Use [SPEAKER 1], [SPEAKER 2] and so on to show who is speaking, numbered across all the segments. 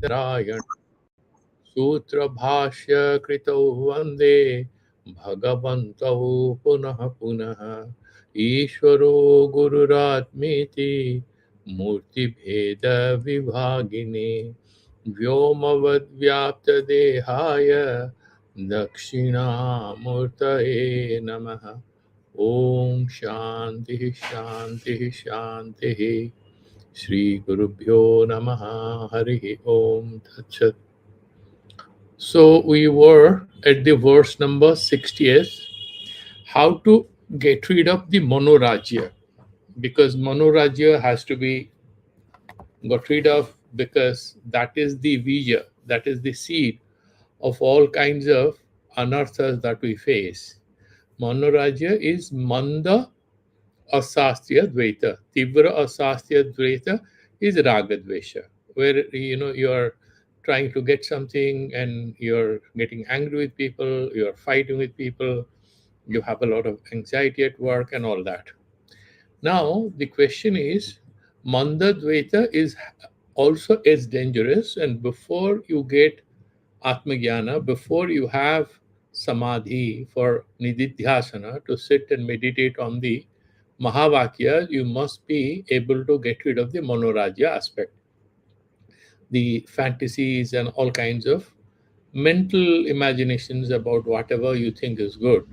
[SPEAKER 1] Vidyaranya Sutra Bhashya Krito Vande Bhagavantau Punaha Punaha Ishvaro Gururatmiti Murti Bheda Vibhagine Vyomavad Vyapta Dehaya Dakshina Murtaye Namaha Om Shanti Shanti Shanti Shri Gurubhyo Namaha Hari Om Tat Sat. So we were at the verse number 60th. How to get rid of the monorajya, because monorajya has to be got rid of, because that is the vija, that is the seed of all kinds of anarthas that we face. Monorajya is manda asastya dvaita. Tibra asastya dvaita is ragadvesha, where you are trying to get something and you're getting angry with people, you're fighting with people, you have a lot of anxiety at work and all that. Now the question is, manda dvaita is also as dangerous, and before you get atmagyana, before you have samadhi for nididhyasana to sit and meditate on the Mahavakya, you must be able to get rid of the monorajya aspect, the fantasies and all kinds of mental imaginations about whatever you think is good.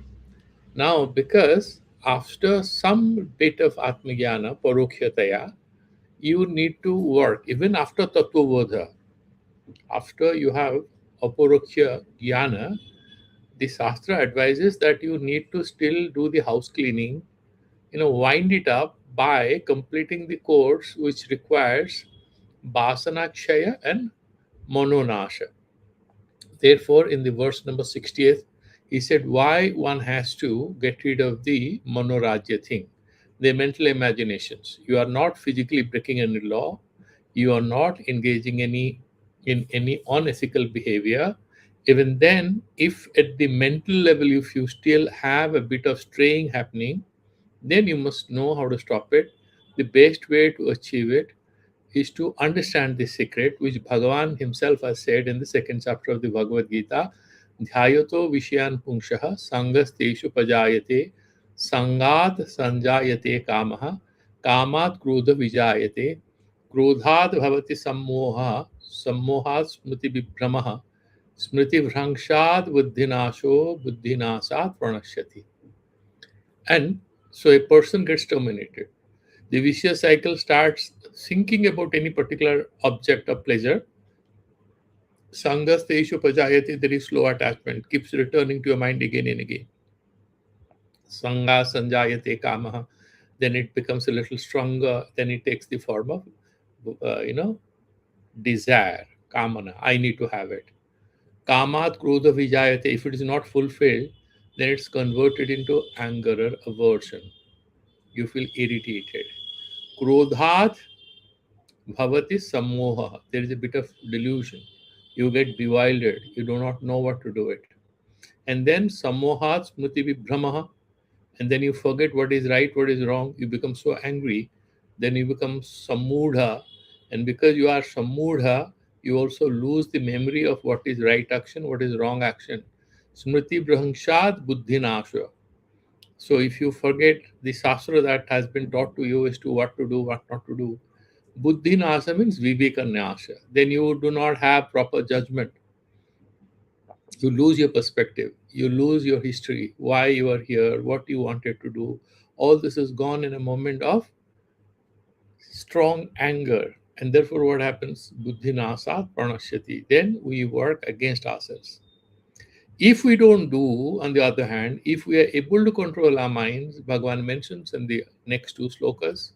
[SPEAKER 1] Now, because after some bit of Atmajnana, Parokshataya, you need to work, even after Tattvabodha, after you have Aporoksha Jnana, the Shastra advises that you need to still do the house cleaning, wind it up by completing the course which requires Basanakshaya and Mononasha. Therefore, in the verse number 60th, he said why one has to get rid of the monorajya thing, the mental imaginations. You are not physically breaking any law, you are not engaging in any unethical behavior. Even then, if at the mental level, if you still have a bit of straying happening, then you must know how to stop it. The best way to achieve it is to understand the secret, which Bhagavan himself has said in the second chapter of the Bhagavad Gita. Dhyayato Vishyan Pungshaha Sangasteshu Pajayate Sangat Sanjayate Kamaha Kamat Krodha Vijayate Krodhat Bhavati Sammoha Sammohat Smriti Vibhramaha Smriti Vranshad Buddhinasho Buddhinasat Pranashyati. And so a person gets terminated. The vicious cycle starts thinking about any particular object of pleasure. Sangasteshu pajayati, there is slow attachment, keeps returning to your mind again and again. Sanga sanjayate kamaha, then it becomes a little stronger, then it takes the form of, desire, kamana, I need to have it. Kamat krodha vijayate, if it is not fulfilled, then it's converted into anger or aversion. You feel irritated. Krodhat bhavati sammoha, there is a bit of delusion. You get bewildered, you do not know what to do it. And then sammohat smriti vibhramaha, and then you forget what is right, what is wrong. You become so angry, then you become sammudha, and because you are sammudha, you also lose the memory of what is right action, what is wrong action. Smriti brahangshad buddhinasha. So if you forget the shastra that has been taught to you as to what to do, what not to do, buddhi nasa means viveka nasa. Then you do not have proper judgment. You lose your perspective. You lose your history, why you are here, what you wanted to do. All this is gone in a moment of strong anger. And therefore, what happens? Buddhi nasa pranashyati. Then we work against ourselves. If we don't do, on the other hand, if we are able to control our minds, Bhagavan mentions in the next two slokas,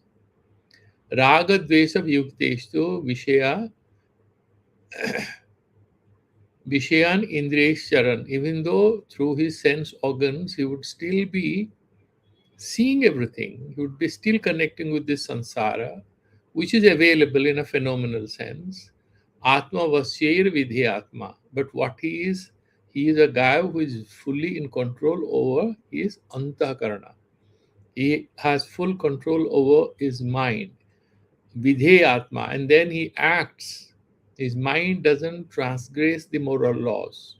[SPEAKER 1] Raga Dvesa Vyukteshtu Vishaya Vishayan Indresh Charan, even though through his sense organs he would still be seeing everything, he would be still connecting with this samsara, which is available in a phenomenal sense. Atma Vasyair Vidhi Atma. But what he is a guy who is fully in control over his antakarana. He has full control over his mind, Vidhe Atma, and then he acts, His mind doesn't transgress the moral laws.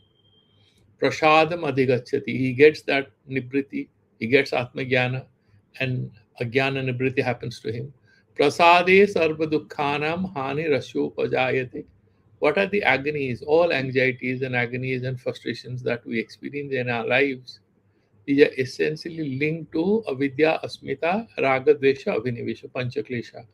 [SPEAKER 1] Prasadam adhigachyati. He gets that nibriti, he gets atmajnana, and ajnana nibriti happens to him. Prasade sarva dukkhanam hani rasyopajayate. What are the agonies, all anxieties and agonies and frustrations that we experience in our lives? These are essentially linked to avidya, asmita, raga, dvesha, abhinivesha, panchaklesha.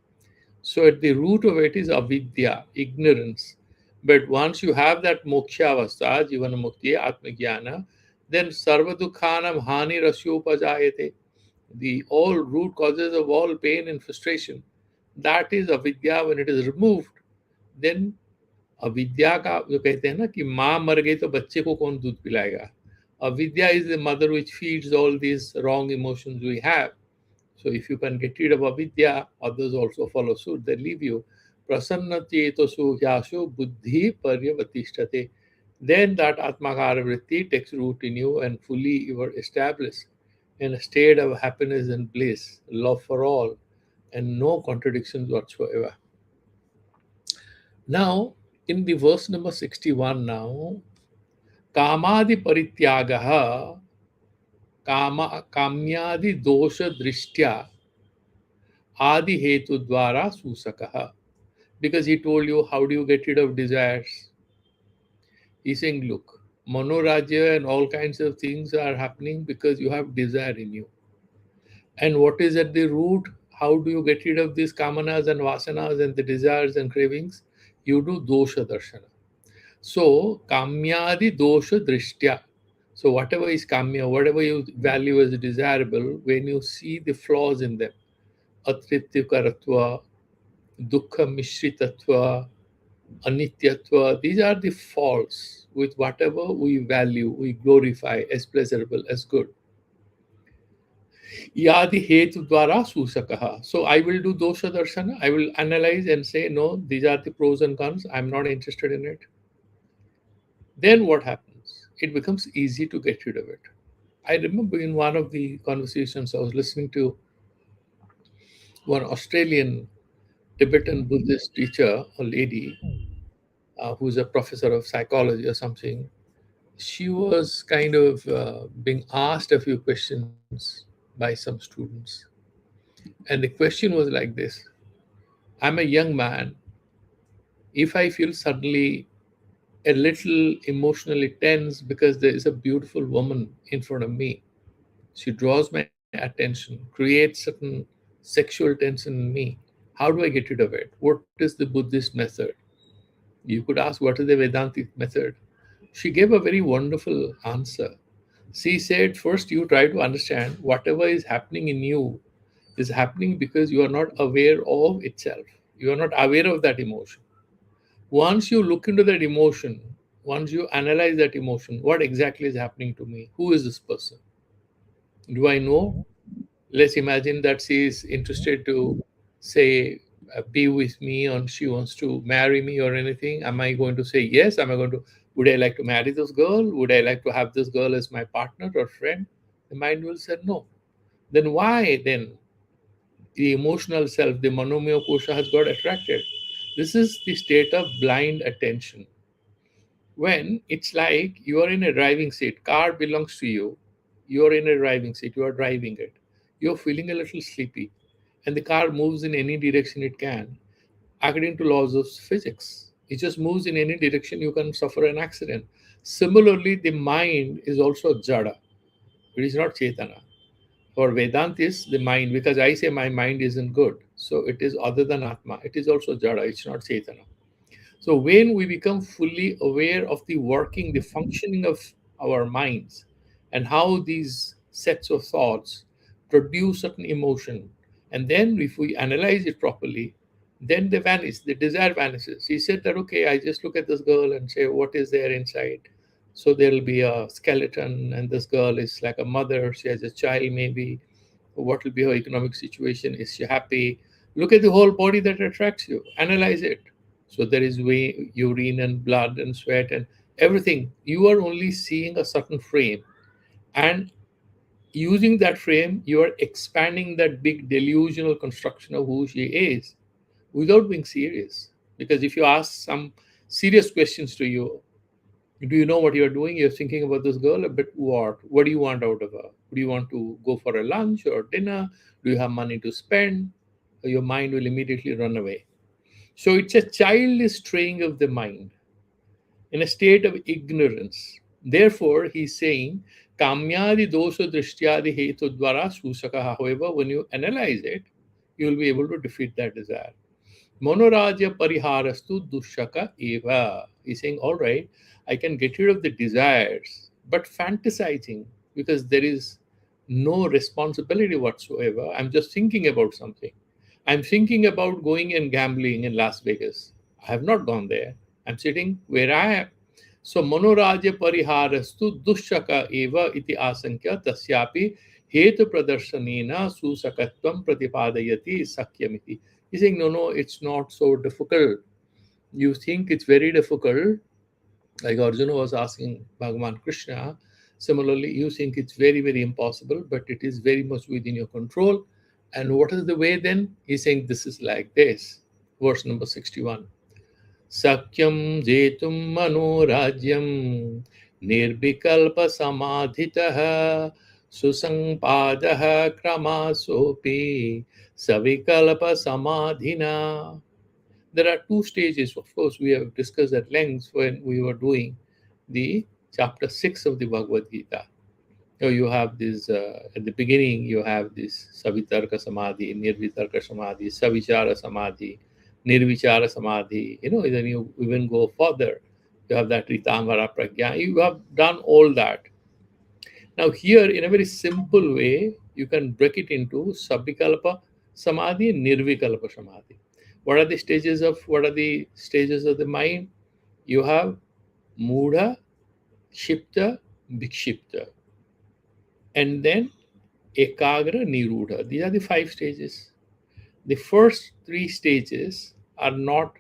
[SPEAKER 1] So at the root of it is avidya, ignorance. But once you have that moksha avastha, jivana mukti, atmajnana, then sarva dukkhanam hani rasyopajayate. The all root causes of all pain and frustration. That is avidya. When it is removed, then अविद्या का जो कहते हैं ना कि माँ मर गई तो बच्चे को कौन दूध पिलाएगा. Avidya is the mother which feeds all these wrong emotions we have. So if you can get rid of avidya, others also follow suit. They leave you. Prasanna chetosu yashu buddhi paryavatishtate. Then that atmakara vritti takes root in you and fully you are established in a state of happiness and bliss, love for all, and no contradictions whatsoever. Now, in the verse number 61 now, कामादि परित्यागः काम्यादि दोष दृष्ट्या आदि हेतु द्वारा सूसकः. Because he told you how do you get rid of desires. He's saying, look, manorajya and all kinds of things are happening because you have desire in you. And what is at the root? How do you get rid of these kamanas and vasanas and the desires and cravings? You do dosha darshana. So, kamyadi dosha drishtya. So, whatever is kamya, whatever you value as desirable, when you see the flaws in them, atriptikaratva, dukkha mishritatva, anityatva, these are the faults with whatever we value, we glorify as pleasurable, as good. Yadi hetu dvara susakaha. So, I will do dosha darshana, I will analyze and say, no, these are the pros and cons, I'm not interested in it. Then what happens? It becomes easy to get rid of it. I remember in one of the conversations I was listening to one Australian Tibetan Buddhist teacher, a lady who's a professor of psychology or something. She was kind of being asked a few questions by some students. And the question was like this: I'm a young man. If I feel suddenly a little emotionally tense because there is a beautiful woman in front of me, she draws my attention, creates certain sexual tension in me. How do I get rid of it? What is the Buddhist method? You could ask, what is the Vedantic method? She gave a very wonderful answer. She said, first you try to understand whatever is happening in you is happening because you are not aware of itself. You are not aware of that emotion. Once you look into that emotion, once you analyze that emotion, what exactly is happening to me? Who is this person? Do I know? Let's imagine that she is interested to say be with me or she wants to marry me or anything. Am I going to say yes? Am I going to, would I like to marry this girl? Would I like to have this girl as my partner or friend? The mind will say no. Then why then the emotional self, the manomaya kosha, has got attracted? This is the state of blind attention. When it's like you are in a driving seat, car belongs to you, you're in a driving seat, you are driving it, you're feeling a little sleepy, and the car moves in any direction it can, according to laws of physics. It just moves in any direction, you can suffer an accident. Similarly, the mind is also jada, it is not chetana. For Vedantis, the mind, because I say my mind isn't good, so it is other than Atma, it is also jada, it's not chetana. So when we become fully aware of the working, the functioning of our minds and how these sets of thoughts produce certain emotion, and then if we analyze it properly, then they vanish, the desire vanishes. He said that, okay, I just look at this girl and say, what is there inside? So there'll be a skeleton, and this girl is like a mother, she has a child maybe. What will be her economic situation? Is she happy? Look at the whole body that attracts you, analyze it. So there is urine and blood and sweat and everything. You are only seeing a certain frame, and using that frame, you are expanding that big delusional construction of who she is without being serious. Because if you ask some Serious questions to you. Do you know what you're doing? You're thinking about this girl, but what? What do you want out of her? Do you want to go for a lunch or dinner? Do you have money to spend? Your mind will immediately run away. So it's a childish straying of the mind in a state of ignorance. Therefore, he's saying, Kamyadi dosha drishyadi hetu dvara susaka. However, when you analyze it, you will be able to defeat that desire. Monoraja pariharastu dushaka eva. He's saying, all right, I can get rid of the desires, but fantasizing, because there is no responsibility whatsoever. I'm just thinking about something. I'm thinking about going and gambling in Las Vegas. I have not gone there. I'm sitting where I am. So monoraja pariharastu dushaka eva iti asankya tasyapi hetu pradarsanena susakatvam pratipadayati sakyamiti. He's saying, no, no, it's not so difficult. You think it's very difficult, like Arjuna was asking Bhagavan Krishna. Similarly, you think it's very, very impossible, but it is very much within your control. And what is the way then? He's saying this is like this. Verse number 61. Sakyam jetum manorajyam nirvikalpa samadhitaha susangpadaha kramasopi savikalpa samadhina. There are two stages, of course, we have discussed at length when we were doing the chapter 6 of the Bhagavad Gita. So you have this, at the beginning, you have this Savitarka Samadhi, Nirvitarka Samadhi, Savichara Samadhi, Nirvichara Samadhi. Then you even go further. You have that Ritamvara Pragya. You have done all that. Now here, in a very simple way, you can break it into Sabhikalpa Samadhi and Nirvikalpa Samadhi. What are the stages of the mind? You have Mudha, Shipta, Vikshipta, and then Ekagra, Nirudha. These are the 5 stages. The first 3 stages are not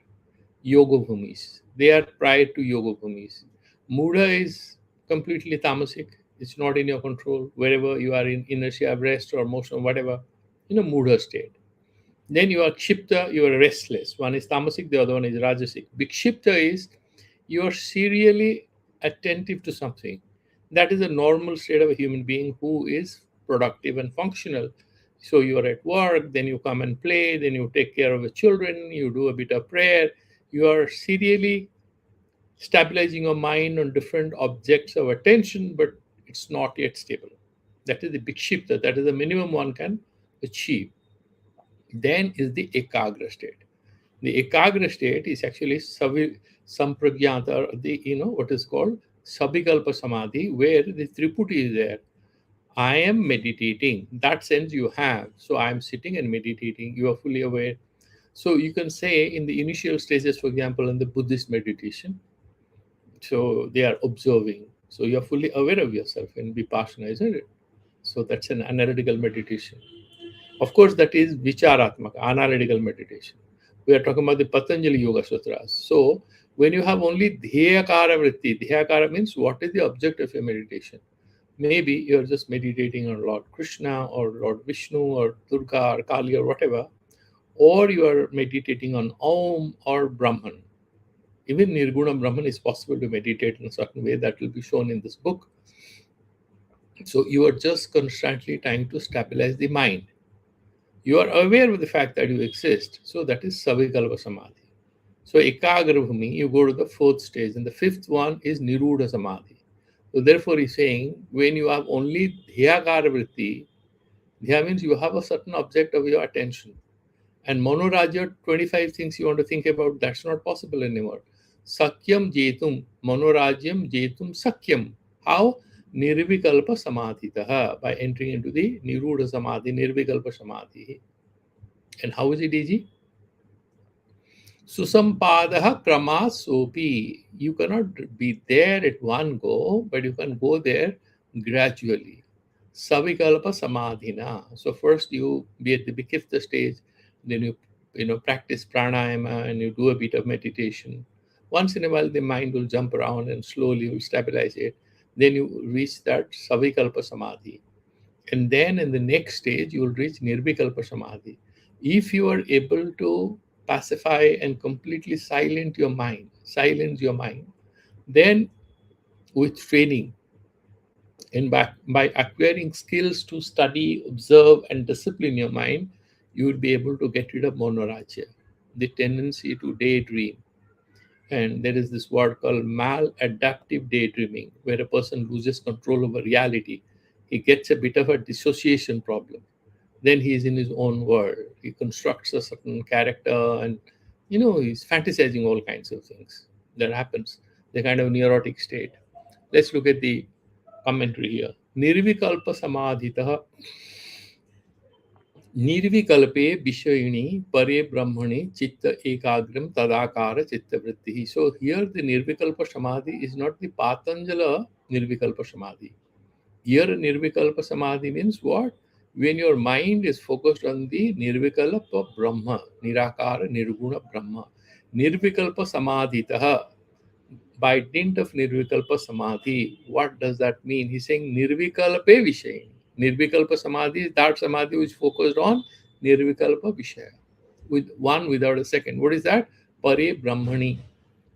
[SPEAKER 1] yoga bhumis. They are prior to yoga bhumis. Mudha is completely tamasic. It's not in your control. Wherever you are in inertia, rest or motion, whatever, Mudha state. Then you are kshipta, you are restless. One is tamasic, the other one is rajasic. Vikshipta is you are serially attentive to something. That is a normal state of a human being who is productive and functional. So you are at work, then you come and play, then you take care of the children, you do a bit of prayer. You are serially stabilizing your mind on different objects of attention, but it's not yet stable. That is the vikshipta. That is the minimum one can achieve. Then is the ekagra state. The ekagra state is actually sampragyata, what is called sabhikalpa samadhi, where the triputi is there. I am meditating. That sense you have. So I am sitting and meditating. You are fully aware. So you can say in the initial stages, for example, in the Buddhist meditation, so they are observing. So you are fully aware of yourself in Vipassana, isn't it? So that's an analytical meditation. Of course, that is vicharatmaka, analytical meditation. We are talking about the Patanjali Yoga Sutras. So when you have only dhyakara vritti, dhyakara means what is the object of your meditation? Maybe you're just meditating on Lord Krishna or Lord Vishnu or Durga or Kali or whatever, or you are meditating on Om or Brahman. Even Nirguna Brahman is possible to meditate in a certain way that will be shown in this book. So you are just constantly trying to stabilize the mind. You are aware of the fact that you exist. So that is Savikalpa Samadhi. So Ekagra Bhumi, you go to the 4th stage, and the 5th one is Nirudha Samadhi. So therefore he's saying, when you have only Dhyakara Vritti, Dhya means you have a certain object of your attention. And Monoraja, 25 things you want to think about, that's not possible anymore. Sakyam Jetum, Monorajyam Jetum Sakyam. How? Nirvikalpa Samadhitaha, by entering into the Nirudha Samadhi, Nirvikalpa Samadhi. And how is it easy? Susampadaha kramasopi. You cannot be there at one go, but you can go there gradually. Savikalpa Samadhina. So first you be at the Vikifta stage, then you practice pranayama and you do a bit of meditation. Once in a while the mind will jump around and slowly you will stabilize it. Then you reach that Savikalpa Samadhi. And then in the next stage you will reach Nirvikalpa Samadhi. If you are able to pacify and completely silence your mind, then with training and by acquiring skills to study, observe, and discipline your mind, you will be able to get rid of monorajya, the tendency to daydream. And there is this word called maladaptive daydreaming, where a person loses control over reality. He gets a bit of a dissociation problem. Then he is in his own world. He constructs a certain character and, he's fantasizing all kinds of things. That happens, the kind of neurotic state. Let's look at the commentary here. Nirvikalpa samadhitah निर्विकल्पे विषयिणी परे ब्रह्मणि चित्त एकाग्रम तदाकार चित्त वृत्ति. So here the nirvikalpa samadhi is not the Patanjala nirvikalpa samadhi. Here nirvikalpa samadhi means what? When your mind is focused on the nirvikalpa Brahma, nirakara nirguna Brahma. Nirvikalpa samadhitah, by dint of nirvikalpa samadhi. What does that mean? He's saying nirvikalpe vishayin. Nirvikalpa samadhi is that samadhi which focused on nirvikalpa vishaya, with one without a second. What is that? Pare brahmani.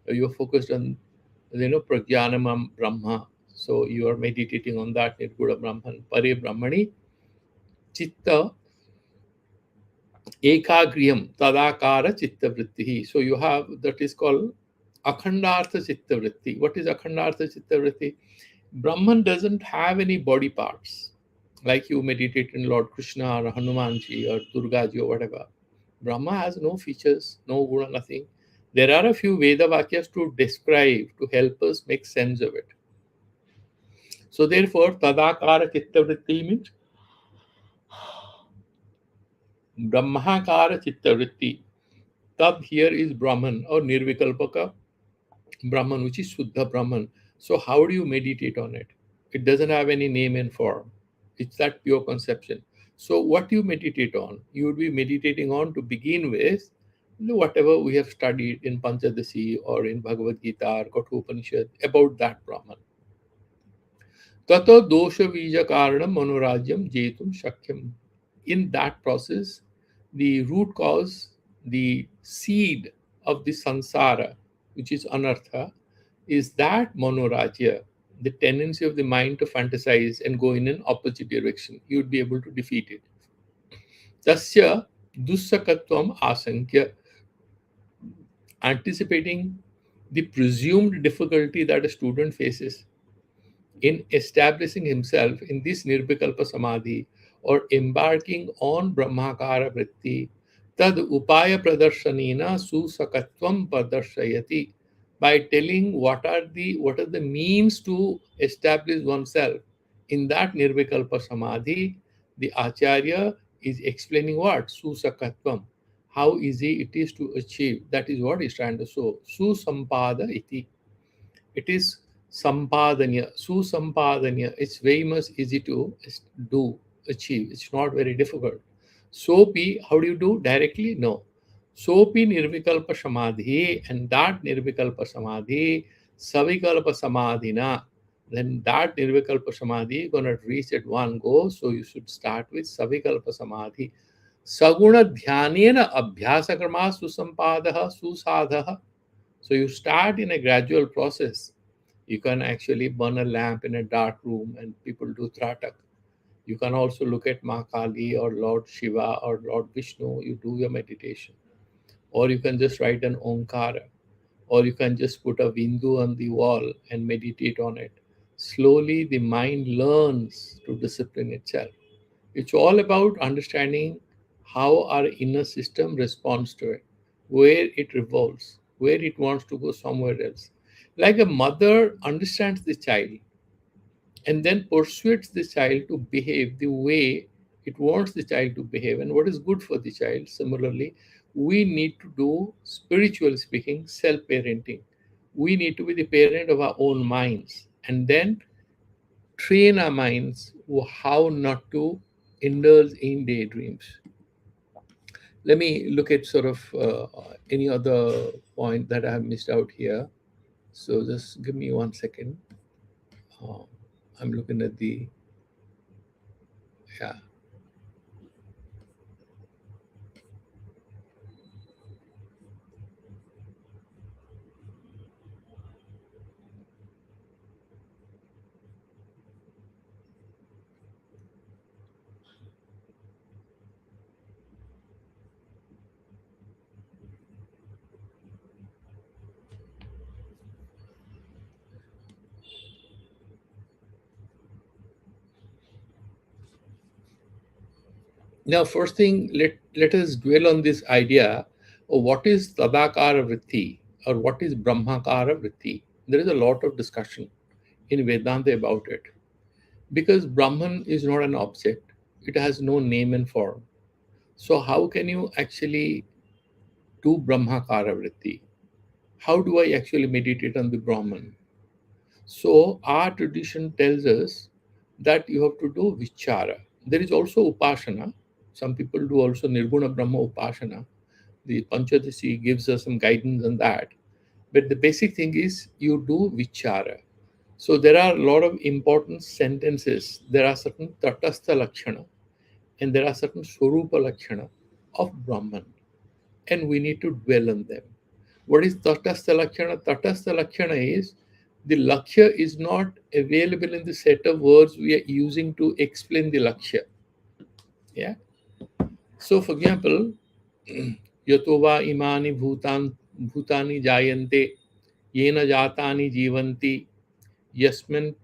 [SPEAKER 1] You are focused on, prajnanam brahma. So you are meditating on that nirguna brahman. Pare brahmani chitta ekagriyam tadakara chitta vritti. So you have, that is called akhandartha chitta vritti. What is akhandartha chitta vritti? Brahman doesn't have any body parts. Like you meditate in Lord Krishna or Hanumanji or Durgaji or whatever. Brahma has no features, no guna, nothing. There are a few Veda Vakyas to describe, to help us make sense of it. So therefore, Tadakara Chitta Vritti means Brahmakara Chitta Vritti. Tab here is Brahman or Nirvikalpaka Brahman, which is Suddha Brahman. So how do you meditate on it? It doesn't have any name and form. It's that pure conception. So what you meditate on? You would be meditating on, to begin with, whatever we have studied in Panchadashi or in Bhagavad Gita or Kathopanishad about that Brahman. Tato dosha vija karanam manorajyam jetum shakyam. In that process, the root cause, the seed of the samsara, which is anartha, is that monorajya, the tendency of the mind to fantasize and go in an opposite direction. You would be able to defeat it. Tasya dussakatvam asankya, anticipating the presumed difficulty that a student faces in establishing himself in this nirvikalpa samadhi or embarking on brahmakara vritti, tad upaya pradarsanina susakatvam pradarshayati. By telling what are the means to establish oneself in that nirvikalpa samadhi, the acharya is explaining what? Susakatvam. How easy it is to achieve. That is what he's trying to show. Susampada iti. It is sampadanya, susampadanya. It's very much easy to do, achieve. It's not very difficult. Sopi, how do you do? Directly? No. Sopi nirvikalpa samadhi, and that nirvikalpa samadhi, savikalpa samadhina. Then that nirvikalpa samadhi is going to reach at one go. So you should start with savikalpa samadhi. Saguna dhyanena abhyasa karma susampadaha susadhaha. So you start in a gradual process. You can actually burn a lamp in a dark room and people do tratak. You can also look at Ma Kali or Lord Shiva or Lord Vishnu. You do your meditation. Or you can just write an Omkara. Or you can just put a Vindu on the wall and meditate on it. Slowly the mind learns to discipline itself. It's all about understanding how our inner system responds to it, where it revolves, where it wants to go somewhere else. Like a mother understands the child and then persuades the child to behave the way it wants the child to behave and what is good for the child. Similarly, we need to do, spiritually speaking, self parenting. We need to be the parent of our own minds and then train our minds how not to indulge in daydreams. Let me look at sort of any other point that I have missed out here. So just give me 1 second. Uh, I'm looking at the, yeah. Now, first thing, let us dwell on this idea of what is Tadakara Vritti or what is Brahmakara Vritti. There is a lot of discussion in Vedanta about it because Brahman is not an object, it has no name and form. So, how can you actually do Brahmakara Vritti? How do I actually meditate on the Brahman? So, our tradition tells us that you have to do Vichara. There is also Upasana. Some people do also Nirguna Brahma Upasana. The Panchadashi gives us some guidance on that. But the basic thing is you do Vichara. So, there are a lot of important sentences. There are certain Tatastha Lakshana and there are certain Swarupa Lakshana of Brahman. And we need to dwell on them. What is Tatastha Lakshana? Tatastha Lakshana is the Lakshya is not available in the set of words we are using to explain the Lakshya. Yeah. So, for example, Yatova imani bhutani jayante yena jatani jivanti yasmin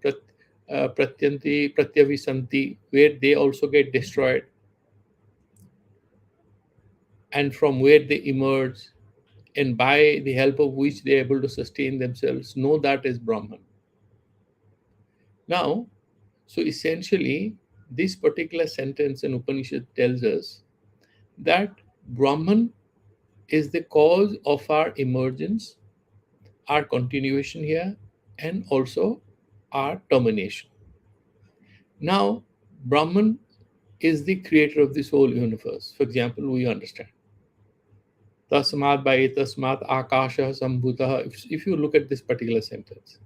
[SPEAKER 1] pratyanti pratyavisanti, where they also get destroyed and from where they emerge and by the help of which they are able to sustain themselves. Know that is Brahman. Now, so essentially, this particular sentence in Upanishad tells us that Brahman is the cause of our emergence, our continuation here, and also our termination. Now, Brahman is the creator of this whole universe. For example, we understand Tasmat by Tasmat Akasha Sambhutah. If you look at this particular sentence,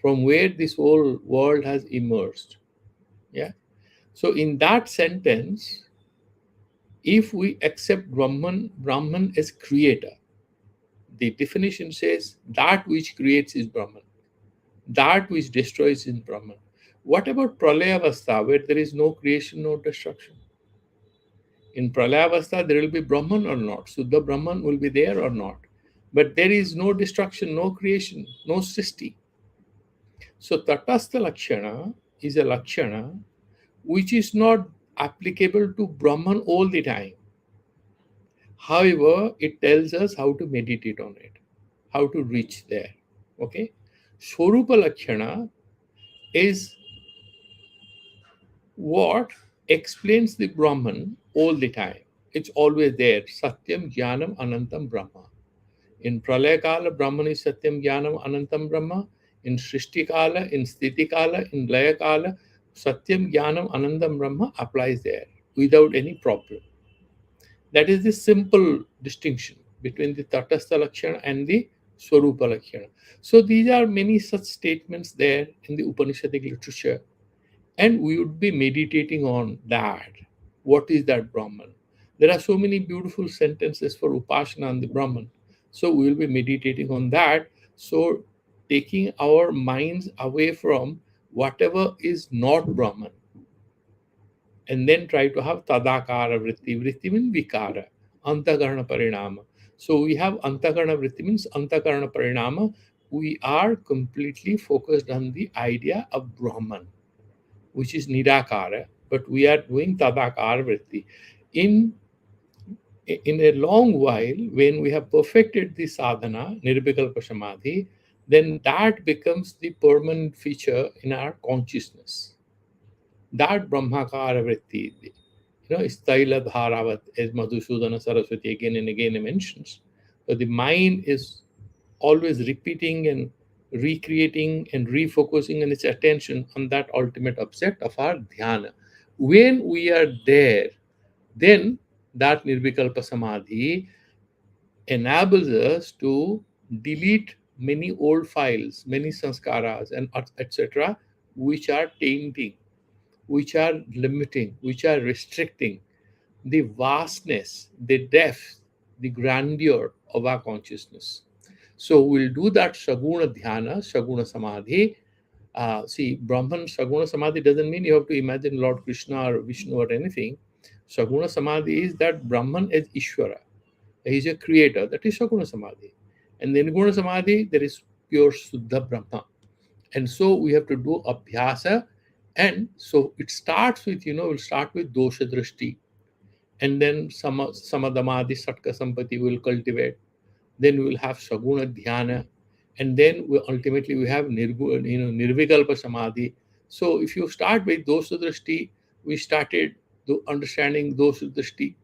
[SPEAKER 1] from where this whole world has emerged. Yeah. So in that sentence, if we accept Brahman as creator, the definition says that which creates is Brahman, that which destroys is Brahman. What about Pralayavastha, where there is no creation, no destruction? In Pralayavastha, there will be Brahman or not. Suddha Brahman will be there or not. But there is no destruction, no creation, no Srishti. So Tatastha Lakshana is a Lakshana which is not applicable to Brahman all the time. However, it tells us how to meditate on it, how to reach there. Okay? Swarupa Lakshana is what explains the Brahman all the time. It's always there. Satyam, Jnanam, Anantam, Brahma. In Pralaya Kala, Brahman is Satyam, Jnanam, Anantam, Brahma. In Srishti Kala, in Sthiti Kala, in Laya Kala, Satyam, Jnanam, Anantam, Brahma applies there without any problem. That is the simple distinction between the Tatastha Lakshana and the Swarupa Lakshana. So these are many such statements there in the Upanishadic literature, and we would be meditating on that. What is that Brahman? There are so many beautiful sentences for Upasana and the Brahman. So we will be meditating on that. So taking our minds away from whatever is not Brahman and then try to have tadakara vritti. Vritti means vikara, antakarana parinama. So we have antakarana vritti means antakarana parinama. We are completely focused on the idea of Brahman, which is nirakara, but we are doing tadakara vritti. In a long while, when we have perfected the sadhana, nirvikalpa samadhi, then that becomes the permanent feature in our consciousness. That Brahmakara vritti, Staila Dharavat, as Madhusudana Saraswati again and again mentions. So the mind is always repeating and recreating and refocusing on its attention on that ultimate object of our dhyana. When we are there, then that Nirvikalpa Samadhi enables us to delete many old files, many sanskaras, and etc., which are tainting, which are limiting, which are restricting the vastness, the depth, the grandeur of our consciousness. So we'll do that Shaguna Dhyana, Shaguna Samadhi. See, Brahman Shaguna Samadhi doesn't mean you have to imagine Lord Krishna or Vishnu or anything. Shaguna Samadhi is that Brahman is Ishvara. He is a creator. That is Shaguna Samadhi. And then Guna Samadhi, there is pure Suddha Brahma. And so we have to do Abhyasa. And so it starts with, we'll start with Dosha Drishti. and then samadhamadi satka sampati will cultivate. Then we will have saguna dhyana, and then ultimately we have nirvikalpa samadhi. So if you start with dosha drishti, we started understanding dosha drishti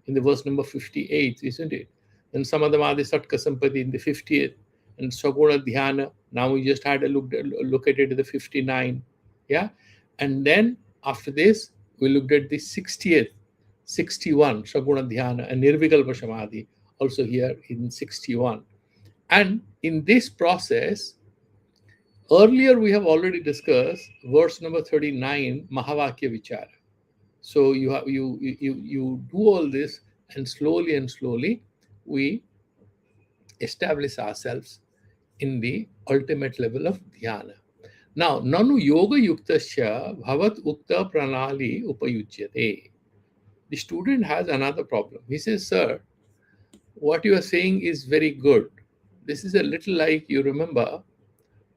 [SPEAKER 1] in the verse number 58, isn't it? Then samadhamadi satka sampati in the 50th, and saguna dhyana. Now we just had a look at it in the 59, yeah, and then after this we looked at the 60th, 61 saguna dhyana and nirvikalpa samadhi also here in 61. And in this process, earlier we have already discussed verse number 39, Mahavakya Vichara. So you do all this, and slowly we establish ourselves in the ultimate level of dhyana. Now, nanu yoga yuktasya bhavat ukta pranali upayujyate. The student has another problem. He says, sir, what you are saying is very good. This is a little like, you remember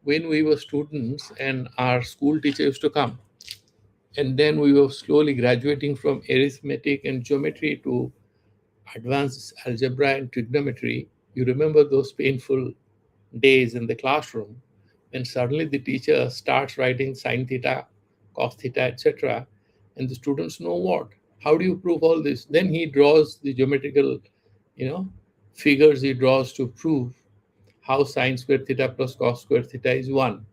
[SPEAKER 1] when we were students and our school teacher used to come, and then we were slowly graduating from arithmetic and geometry to advanced algebra and trigonometry. You remember those painful days in the classroom, and suddenly the teacher starts writing sine theta, cos theta, etc., and the students know what? How do you prove all this? Then he draws the geometrical, you know, figures he draws to prove how sine square theta plus cos square theta is 1.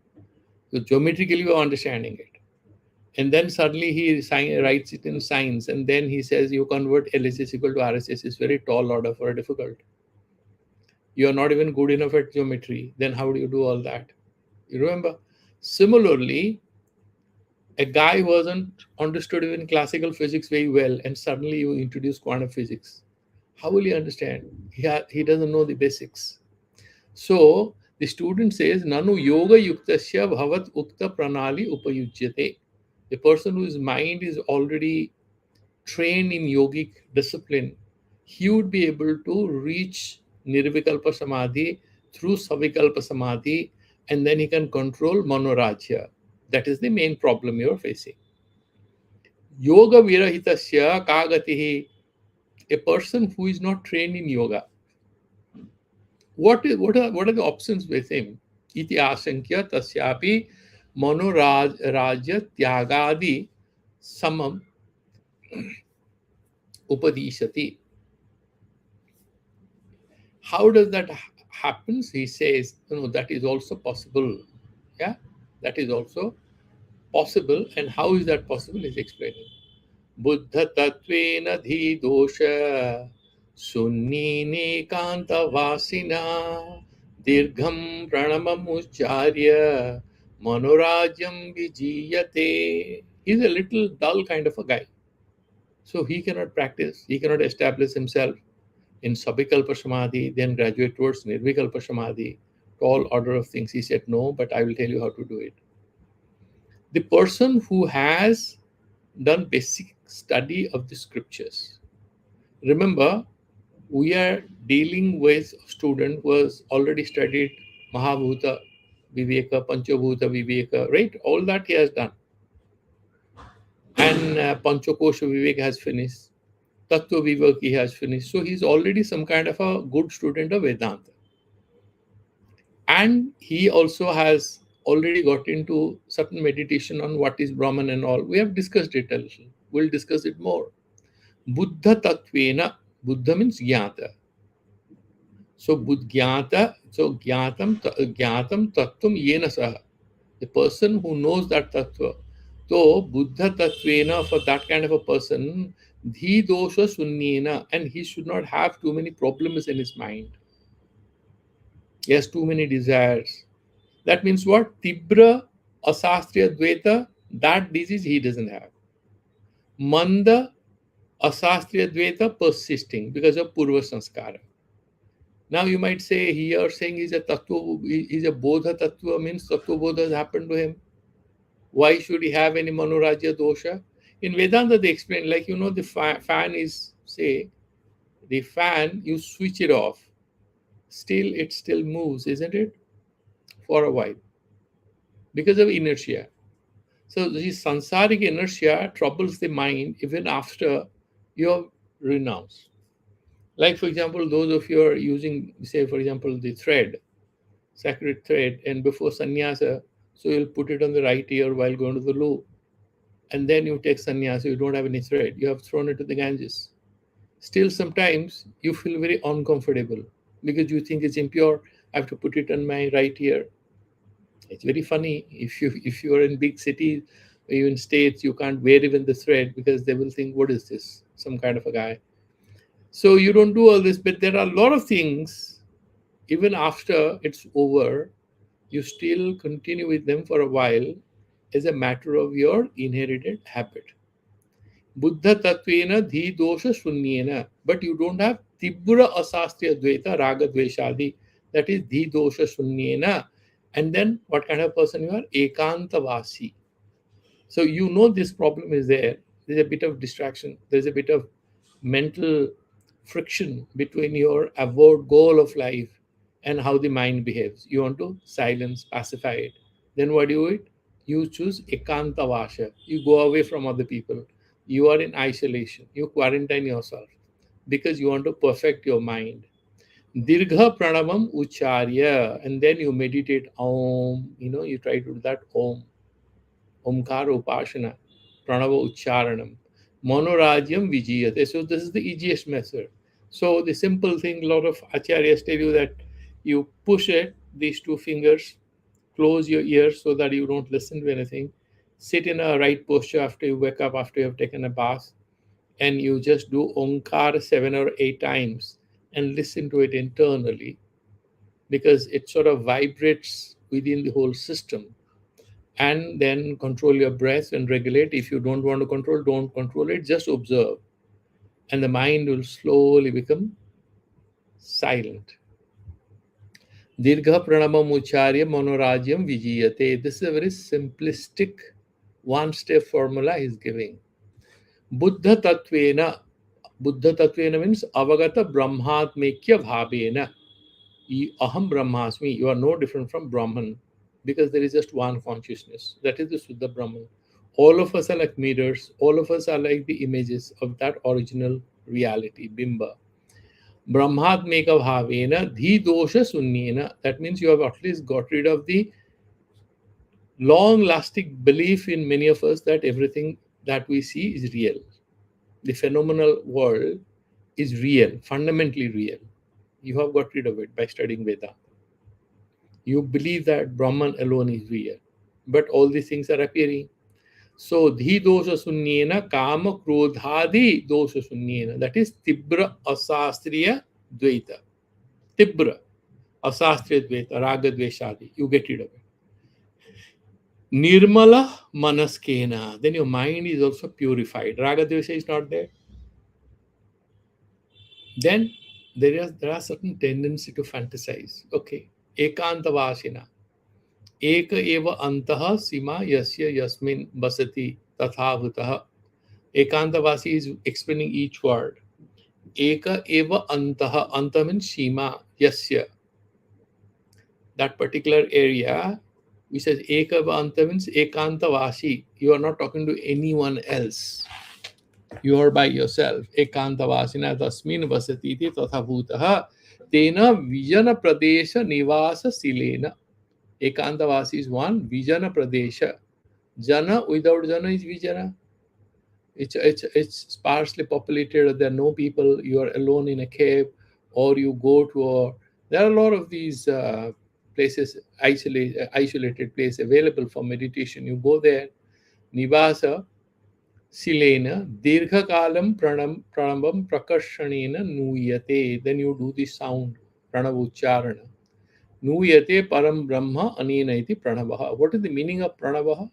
[SPEAKER 1] So geometrically we are understanding it. And then suddenly he writes it in science, and then he says you convert LHS equal to RHS is very tall order for a difficult. You are not even good enough at geometry. Then how do you do all that? You remember? Similarly, a guy who wasn't understood even classical physics very well, and suddenly you introduce quantum physics. How will he understand? He doesn't know the basics. So the student says, Nanu yoga yuktasya bhavat ukta pranali upayujyate. The person whose mind is already trained in yogic discipline, he would be able to reach nirvikalpa samadhi through savikalpa samadhi, and then he can control manorajya. That is the main problem you are facing. Yoga virahitasya kagatihi. A person who is not trained in yoga, what are the options with him? Iti asankya tasyapi manorajya tyagadi samam upadishati. How does that happens? He says, that is also possible. Yeah, that is also possible. And how is that possible? He's explaining. Buddha tattvena dhi dosha sunnine kanta vasina dirgham pranamam ucharya manorajyam vijiyate. He's a little dull kind of a guy. So he cannot practice, he cannot establish himself in Sabikalpa Samadhi, then graduate towards Nirvikalpa Samadhi, tall order of things. He said, no, but I will tell you how to do it. The person who has done basic study of the scriptures. Remember, we are dealing with a student who has already studied Mahabhuta Viveka, Panchabhuta Viveka, right? All that he has done. And Panchakosha Viveka has finished. Tattva Viveka he has finished. So he's already some kind of a good student of Vedanta. And he also has already got into certain meditation on what is Brahman and all. We have discussed it a little. We'll discuss it more. Buddha Tattvena. Buddha means Jnata. So Jnata, so Jnatam Tattvam Yena Saha. The person who knows that Tattva. So Buddha Tattvena, for that kind of a person, Dhi Dosha Sunnena, and he should not have too many problems in his mind. He has too many desires. That means what? Tibra, Asastriya Dvaita, that disease he doesn't have. Manda, Asastriya Dvaita persisting because of Purva Sanskara. Now you might say, here saying he's a Tattva, he's a Bodha Tattva, means Tattva Bodha has happened to him. Why should he have any Manorajya dosha? In Vedanta they explain, like, the fan is, say, the fan, you switch it off. It still moves, isn't it? For a while. Because of inertia. So the samsaric inertia troubles the mind even after you have renounce. Like, for example, those of you are using, say, for example, the thread, sacred thread, and before sannyasa, so you'll put it on the right ear while going to the loo. And then you take sannyasa, you don't have any thread, you have thrown it to the Ganges. Still, sometimes you feel very uncomfortable because you think it's impure. I have to put it on my right ear. It's very funny. If you are in big cities, or even states, you can't wear even the thread because they will think, what is this? Some kind of a guy. So you don't do all this, but there are a lot of things, even after it's over, you still continue with them for a while as a matter of your inherited habit. Buddha tattvena dhi dosha shunyena, but you don't have tibra asastriya dvaita raga dveshadi, that is dhi dosha shunyena. And then what kind of person you are? Ekantavasi. So you know this problem is there. There's a bit of distraction. There's a bit of mental friction between your avowed goal of life and how the mind behaves. You want to silence, pacify it. Then what do you do? You choose ekantavasha. You go away from other people. You are in isolation. You quarantine yourself because you want to perfect your mind. Dirgha pranamam ucharya, and then you meditate om. You try to do that om. Omkara Upashana, Pranava Ucharanam, Monorajyam Vijayate. So this is the easiest method. So the simple thing, a lot of acharyas tell you that you push it, these two fingers, close your ears so that you don't listen to anything. Sit in a right posture after you wake up, after you have taken a bath, and you just do Omkar 7 or 8 times and listen to it internally because it sort of vibrates within the whole system, and then control your breath and regulate. If you don't want to control, don't control it, just observe, and the mind will slowly become silent. Dirgha pranamam ucharya monorajyam vijayate. This is a very simplistic one step formula he's giving. Buddha tattvena. Buddha tattvena means avagata brahmatmekya bhavena. Aham brahmasmi. You are no different from Brahman because there is just one consciousness. That is the Suddha Brahman. All of us are like mirrors. All of us are like the images of that original reality, Bimba. Brahmatmeka bhavena dhi dosha sunyena. That means you have at least got rid of the long lasting belief in many of us that everything that we see is real. The phenomenal world is real, fundamentally real. You have got rid of it by studying Vedanta. You believe that Brahman alone is real, but all these things are appearing. So, dhi dosha sunyena kama krodhadi dosha sunyena. That is tibra asastriya dvaita. Tibra asastriya dvaita, raga dveshadi. You get rid of it. Nirmala manaskena. Then your mind is also purified. Raga dvesha is not there. Then there are certain tendency to fantasize. Okay. Ekantavasina. एक एव अंतः सीमा यस्य यस्मिन् बसति तथाभूतः. Ekantavasi is explaining each word. Eka eva antah. Anta means Shima. Yasya. That particular area, which says Eka eva anta means Ekantavasi. You are not talking to anyone else. You are by yourself. Ekantavasina tasmin vasati iti tatha bhutah. Tena vijana pradesha nivasa silena. Ekantavasi is one. Vijana pradesha. Jana without jana is vijana. It's sparsely populated. There are no people. You are alone in a cave, or you go to a. There are a lot of these places, isolated place available for meditation. You go there. Nivasa silena dirgha kalam pranambam prakashanena nuyate. Then you do the sound pranav ucharana. Nuyate param brahma anena iti pranavaha. What is the meaning of pranavaha?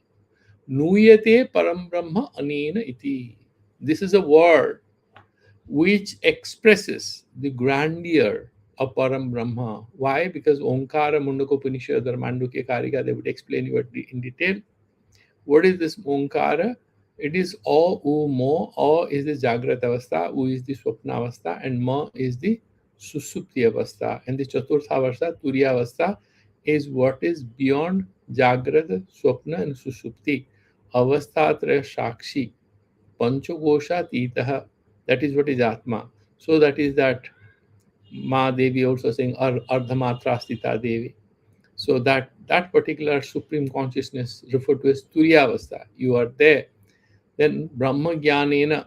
[SPEAKER 1] Nuyate param brahma anena iti. This is a word which expresses the grandeur of param brahma. Why? Because Omkara Mundaka Upanishad or Mandukya Karika, they would explain you in detail. What is this Omkara? It is O, U, Mo. O is the Jagrata Avastha, U is the Swapna Avastha, and Ma is the Susupti Avastha. And the Chaturtha Avastha, Turiya Avastha, is what is beyond Jagrata, Swapna, and Susupti. Avasthatraya Shakshi, Panchagosha Titaha, That is what is Atma. So that is that Ma Devi also saying Ardhamatra Stita Devi. So that particular supreme consciousness referred to as Turyavastha. You are there. Then Brahma Jnanena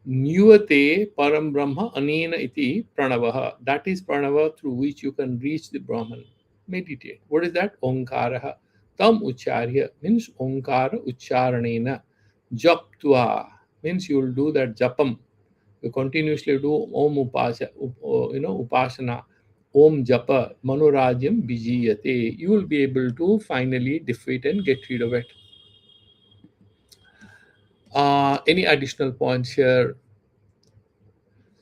[SPEAKER 1] Nyuvate Param Brahma Anena iti Pranavaha. That is Pranava through which you can reach the Brahman. Meditate. What is that? Onkaraha. Tam Ucharya means Onkara Ucharanena. Japtva means you will do that japam. You continuously do Om Upasana. Om Japa Manorajyam Vijiyate. You will be able to finally defeat and get rid of it. Any additional points here?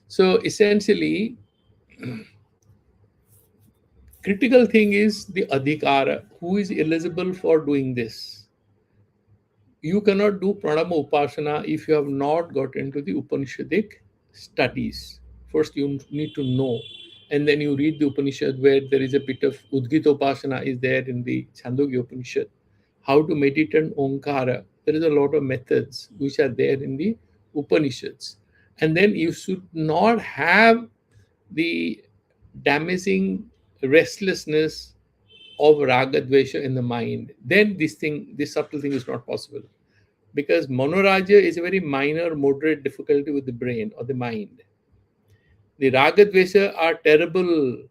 [SPEAKER 1] So essentially, critical thing is the adhikara. Who is eligible for doing this? You cannot do pranama upasana if you have not got into the Upanishadic studies. First, you need to know, and then you read the Upanishad where there is a bit of Udgita upasana is there in the Chandogya Upanishad. How to meditate on Onkara. There is a lot of methods which are there in the Upanishads. And then you should not have the damaging restlessness of raga dvesha in the mind. Then this subtle thing is not possible, because monoraja is a very minor moderate difficulty with the brain or the mind. The raga dvesha are terrible,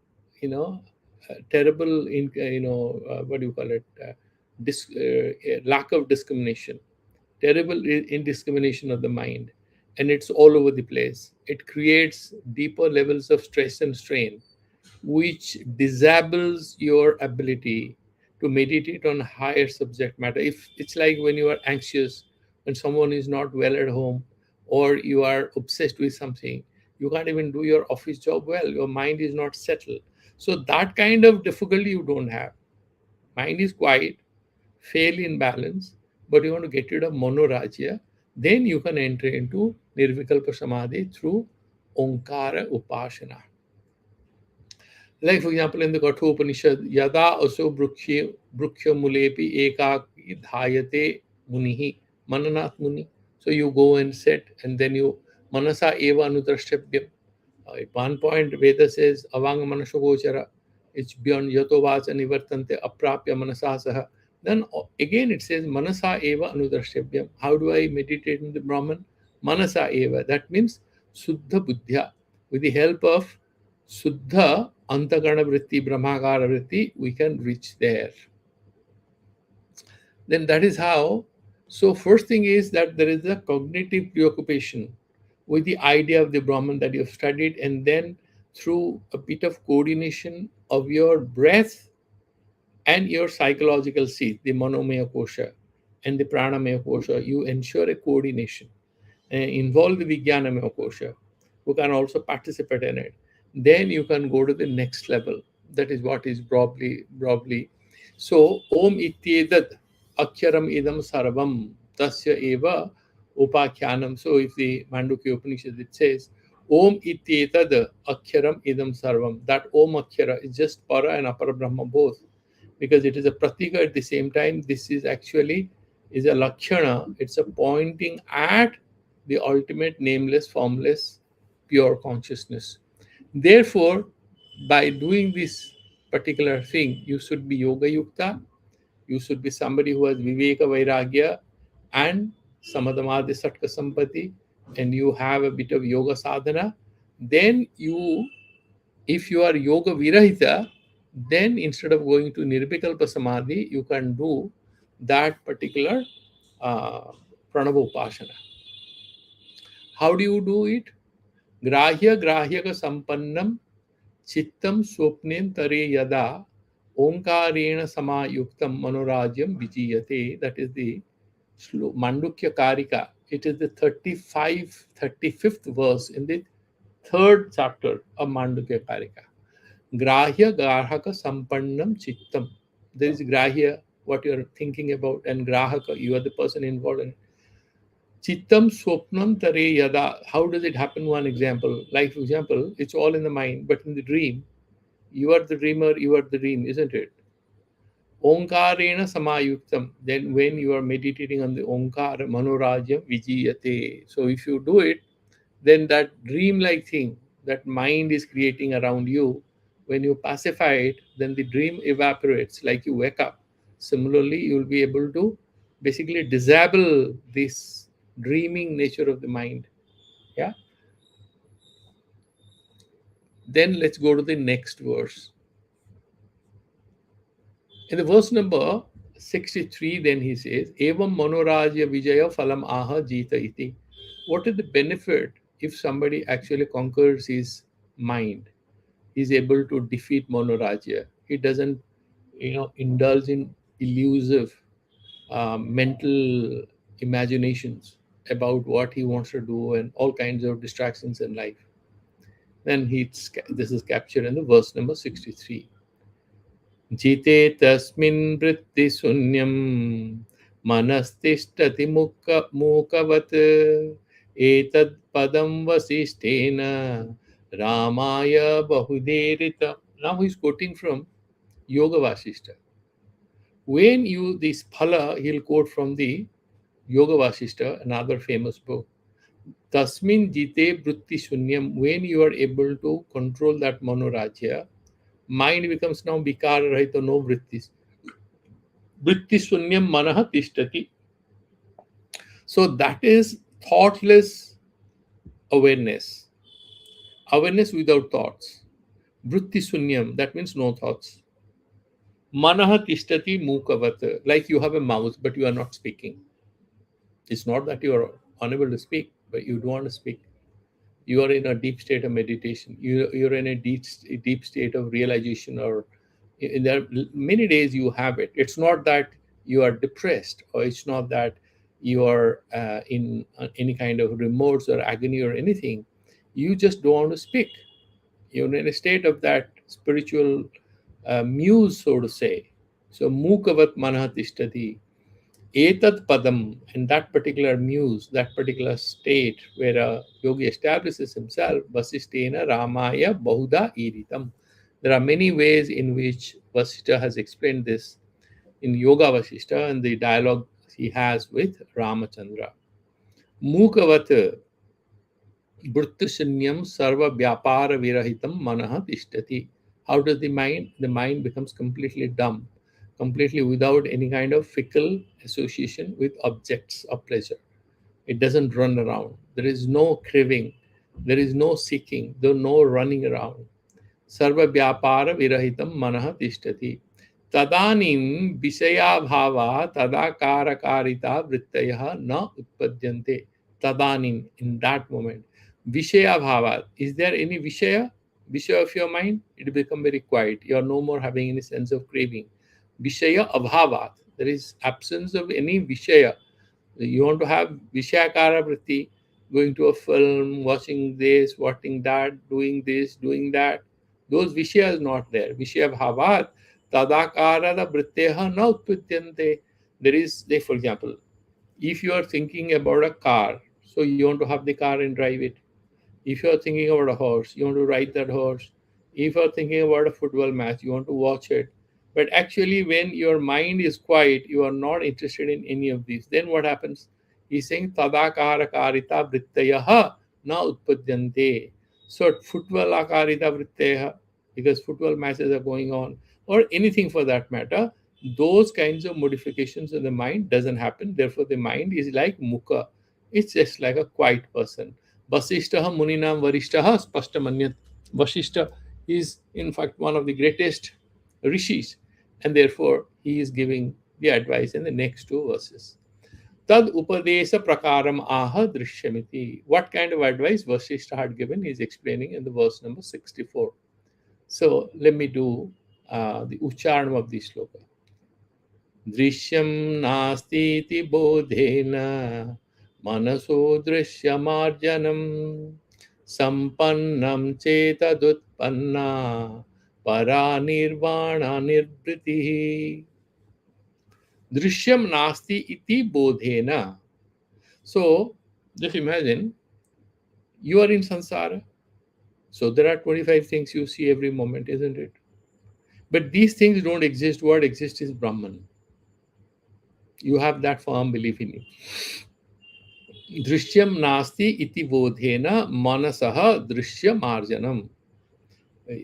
[SPEAKER 1] terrible in what do you call it, lack of discrimination, terrible indiscrimination of the mind, and it's all over the place. It creates deeper levels of stress and strain, which disables your ability to meditate on higher subject matter. If it's like when you are anxious, when someone is not well at home, or you are obsessed with something, you can't even do your office job well. Your mind is not settled. So that kind of difficulty you don't have. Mind is quiet, fairly in balance, but you want to get rid of monorajya, then you can enter into nirvikalpa samadhi through onkara upasana. Like, for example, in the Katha Upanishad, Yada aso brukshya mulepi ekaki dhayate munihi mananat muni. So you go and sit, and then you manasa eva anudrashtabhyam. At one point, Veda says, avanga manashogochara. It's beyond yatovasa nivartante aprapya manasasaha. Then again it says, manasa eva anudrashtabhyam. How do I meditate in the Brahman? Manasa eva. That means suddha buddhya. With the help of Suddha Antakarana Vritti, Brahmakara Vritti, we can reach there. Then that is how. So, first thing is that there is a cognitive preoccupation with the idea of the Brahman that you have studied, and then through a bit of coordination of your breath and your psychological seat, the Manomaya Kosha and the Pranamaya Kosha, you ensure a coordination. Involve the Vijnanamaya Kosha, who can also participate in it. Then you can go to the next level. That is what is broadly. So, Om Ityedat Aksharam Idam Sarvam Tasya Eva Upakyanam. So, if the Mandukya Upanishad, it says, Om Ityetad Aksharam Idam Sarvam. That Om Akshara is just Para and Apara Brahma both, because it is a pratika at the same time. This is actually is a lakshana. It's a pointing at the ultimate nameless, formless, pure consciousness. Therefore, by doing this particular thing, you should be yoga yukta, you should be somebody who has viveka vairagya and samadhamadi satka sampati, and you have a bit of yoga sadhana. Then if you are yoga virahita, then instead of going to nirvikalpa samadhi, you can do that particular pranava upasana. How do you do it? Grahya sampannam chittam swapnen tare yada omkarena samayuktam manorajyam vijiyate. That is the Mandukya Karika. It is the 35th verse in the third chapter of Mandukya Karika. Grahya grahaka sampannam chittam. There is grahya, what you are thinking about, and grahaka, you are the person involved in it. Chittam swapnam tare yada. How does it happen? One example. Like, for example, it's all in the mind, but in the dream, you are the dreamer, you are the dream, isn't it? Omkarena samayuktam. Then when you are meditating on the Omkara, Manorajya Vijiyate. So if you do it, then that dream-like thing that mind is creating around you, when you pacify it, then the dream evaporates, like you wake up. Similarly, you will be able to basically disable this dreaming nature of the mind. Yeah. Then let's go to the next verse. In the verse number 63, then he says, Evam Manorajya Vijaya Phalam Aha Jita Iti. What is the benefit if somebody actually conquers his mind? He's able to defeat Manorajya. He doesn't, indulge in elusive mental imaginations about what he wants to do and all kinds of distractions in life. Then this is captured in the verse number 63. जिते तस्मिन् वृत्तिशून्यं मनस्तिष्ठति मूकवत् एतत् पदं वसिष्ठेन रामाय बहुधीरितम्. Now he's quoting from Yoga Vasishta. When you, this phala, he'll quote from the Yoga Vasishta, another famous book. Tasmin jite vritti shunyam, when you are able to control that manorajya, mind becomes now vikara rahita, no vrittis. Vritti shunyam manaha tishtati. So that is thoughtless awareness. Awareness without thoughts. Vritti shunyam, that means no thoughts. Manaha tishtati mukavat, like you have a mouth but you are not speaking. It's not that you are unable to speak, but you don't want to speak. You are in a deep state of meditation. You're in a deep state of realization, or there are many days you have it. It's not that you are depressed, or it's not that you are in any kind of remorse or agony or anything. You just don't want to speak. You're in a state of that spiritual muse, so to say. So mukavat manah tishtati. Etat padam, in that particular muse, that particular state where a yogi establishes himself, Vasishtena Ramaya Bahuda Iritam. There are many ways in which Vasishtha has explained this in Yoga Vasishtha and the dialogue he has with Ramachandra. Mukavat Bhruttashanyam Sarva Vyapara Virahitam Manaha Tishtati. How does the mind? The mind becomes completely dumb, completely without any kind of fickle association with objects of pleasure. It doesn't run around. There is no craving. There is no seeking. There is no running around. Sarva Vyapara Virahitam Manaha Tishtati. Tadanim Vishaya Bhava Tadakarakarita Vrittayaha Na Utpadyante. Tadanim, in that moment. Vishaya Bhava. Is there any Vishaya? Vishaya of your mind? It become very quiet. You are no more having any sense of craving. Vishaya Abhavat. There is absence of any Vishaya. You want to have Vishakara Vritti, going to a film, watching this, watching that, doing this, doing that. Those Vishaya is not there. Vishaya Bhavat, Tadakara da Vritteha na Utpadyante. There is, like, for example, if you are thinking about a car, so you want to have the car and drive it. If you are thinking about a horse, you want to ride that horse. If you are thinking about a football match, you want to watch it. But actually, when your mind is quiet, you are not interested in any of these. Then what happens? He's saying tadakara karita vrittayaha na utpadyante. So football akarita vrittayaha, because football matches are going on, or anything for that matter, those kinds of modifications in the mind doesn't happen. Therefore, the mind is like mukha. It's just like a quiet person. Vasishtaha Muninam Varishtaha Spashtamanyat. Vasishta is, in fact, one of the greatest rishis, and therefore he is giving the advice in the next two verses. Tad Upadesa Prakaram Aha Drishyamiti. What kind of advice Vasishta had given, he is explaining in the verse number 64. So let me do the Ucharanam of this sloka. Drishyam Nastiti Bodhena Manaso Drisyamarjanam Sampannam Chetadutpanna Paranirvana Nirvritihi. Drishyam Nasti iti Bodhena. So just imagine you are in samsara. So there are 25 things you see every moment, isn't it? But these things don't exist. What exists is Brahman. You have that firm belief in it. Drishyam nasti iti bodhena manasaha drisyamarjanam.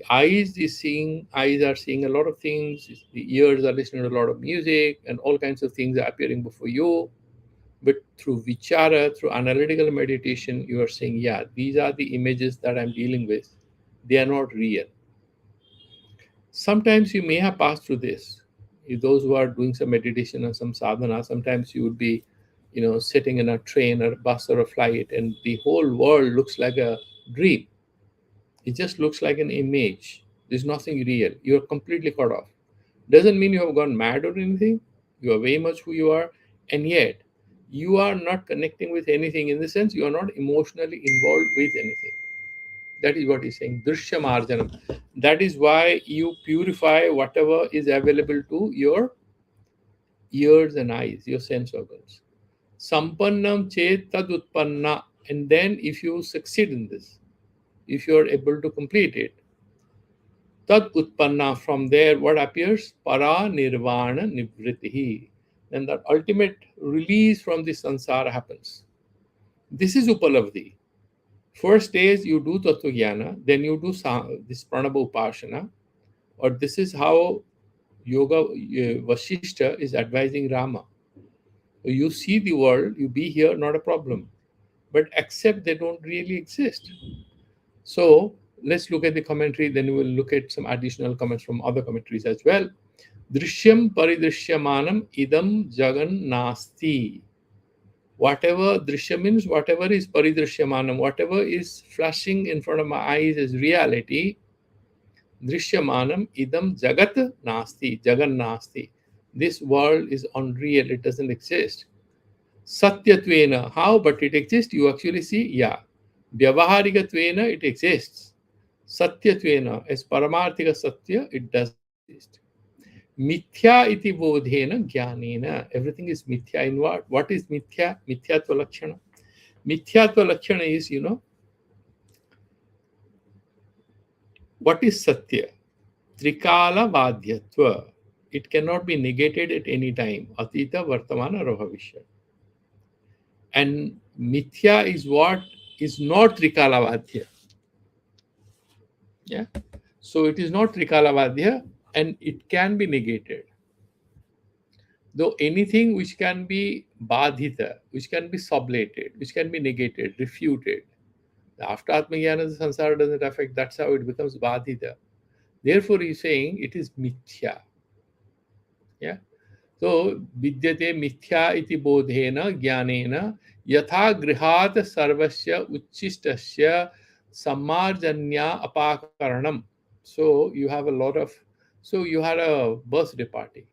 [SPEAKER 1] Eyes are seeing a lot of things, the ears are listening to a lot of music, and all kinds of things are appearing before you. But through vichara, through analytical meditation, you are saying, yeah, these are the images that I'm dealing with. They are not real. Sometimes you may have passed through this. Those who are doing some meditation or some sadhana, sometimes you would be, sitting in a train or a bus or a flight, and the whole world looks like a dream. It just looks like an image. There's nothing real. You're completely cut off. Doesn't mean you have gone mad or anything. You are very much who you are, and yet you are not connecting with anything, in the sense you are not emotionally involved with anything. That is what he's saying. Drishya marjanam. That is why you purify whatever is available to your ears and eyes, your sense organs. Sampannam chet tad utpanna. And then if you succeed in this, if you are able to complete it, tad utpanna, from there what appears? Para nirvana nivritihi. Then that ultimate release from the sansara happens. This is Upalabdhi. First stage you do Tattva Jnana, then you do this Pranaba Upasana, or this is how Yoga Vasishta is advising Rama. You see the world, you be here, not a problem, but accept they don't really exist. So let's look at the commentary, then we will look at some additional comments from other commentaries as well. Drishyam paridrishyamanam idam jagan nasti. Whatever drishya means, whatever is paridrishyamanam, whatever is flashing in front of my eyes as reality, drishyamanam idam jagat nasti, jagan nasti. This world is unreal, it doesn't exist. Satyatvena, how? But it exists, you actually see, yeah. Vyavaharigatvena, it exists. Satyatvena, as paramarthika satya, it doesn't exist. Mithya iti bodhena jnanena. Everything is mithya in what? What is mithya? Mithyatva lakshana. Mithyatva lakshana is, what is satya? Trikala vadhyatva. It cannot be negated at any time. Atita, vartamana, or bhavishya. And mithya is what is not trikala vadhya. Yeah. So it is not trikala vadhya, and it can be negated. Though anything which can be badhita, which can be sublated, which can be negated, refuted, after Atmajnana, the sansara doesn't affect, that's how it becomes badhita. Therefore, he's saying it is mithya. Yeah. So, vidyate mithya iti bodhena jnanena yatha grihat sarvasya uchistasya sammarjanya apakaranam. So, you have a lot of, so you had a birthday party.